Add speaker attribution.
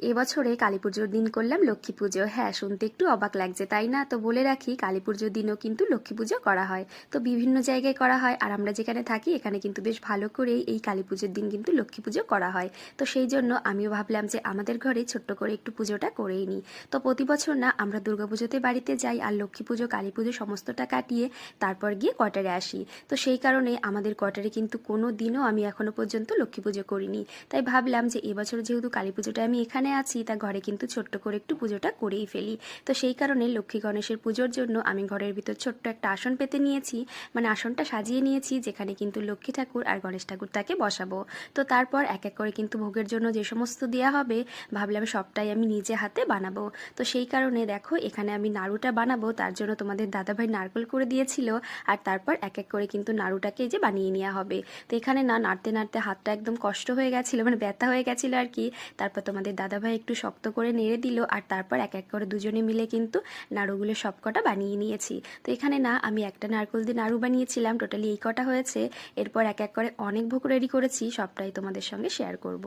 Speaker 1: এবছরে কালীপুজোর দিন করলাম লক্ষ্মী পুজো। হ্যাঁ, শুনতে একটু অবাক লাগছে তাই না? তো বলে রাখি, কালীপুজোর দিনও কিন্তু লক্ষ্মী পুজো করা হয়। তো বিভিন্ন জায়গায় করা হয়, আর আমরা যেখানে থাকি এখানে কিন্তু বেশ ভালো করেই এই কালীপুজোর দিন কিন্তু লক্ষ্মী পুজো করা হয়। তো সেই জন্য আমিও ভাবলাম যে আমাদের ঘরে ছোট্ট করে একটু পুজোটা করেই নিই। তো প্রতি বছর না আমরা দুর্গাপুজোতে বাড়িতে যাই, আর লক্ষ্মী পুজো কালী পুজো সমস্তটা কাটিয়ে তারপর গিয়ে কোয়ার্টারে আসি। তো সেই কারণে আমাদের কোয়ার্টারে কিন্তু কোনো দিনও আমি এখনো পর্যন্ত লক্ষ্মী পুজো করিনি। তাই ভাবলাম যে এবছর যেহেতু কালী পুজোটা আমি এখানে আছি, তা ঘরে কিন্তু ছোট্ট করে একটু পুজোটা করেই ফেলি। তো সেই কারণে লক্ষ্মী গণেশের পুজোর জন্য আমি ঘরের ভিতর ছোট্ট একটা আসন পেতে নিয়েছি, মানে আসনটা সাজিয়ে নিয়েছি, যেখানে কিন্তু লক্ষ্মী ঠাকুর আর গণেশ ঠাকুর তাকে বসাবো। তো তারপর এক এক করে কিন্তু ভোগের জন্য যে সমস্ত দেওয়া হবে ভাবলাম সবটাই আমি নিজে হাতে বানাবো। তো সেই কারণে দেখো, এখানে আমি নাড়ুটা বানাবো, তার জন্য তোমাদের দাদাভাই নারকেল করে দিয়েছিল, আর তারপর এক এক করে কিন্তু নাড়ুটাকে এই যে বানিয়ে নেওয়া হবে। তো এখানে না নাড়তে নাড়তে হাতটা একদম কষ্ট হয়ে গেছিলো, মানে ব্যথা হয়ে গেছিলো আর কি। তারপর তোমাদের দাদাভাই একটু শক্ত করে নেড়ে দিল, আর তারপর এক এক করে দুজনে মিলে কিন্তু নাড়ুগুলো সবকটা বানিয়ে নিয়েছি। তো এখানে না আমি একটা নারকেল দিয়ে নাড়ু বানিয়েছিলাম, টোটালি এই কটা হয়েছে। এরপর এক এক করে অনেক ভোগ রেডি করেছি, সবটাই তোমাদের সঙ্গে শেয়ার করব।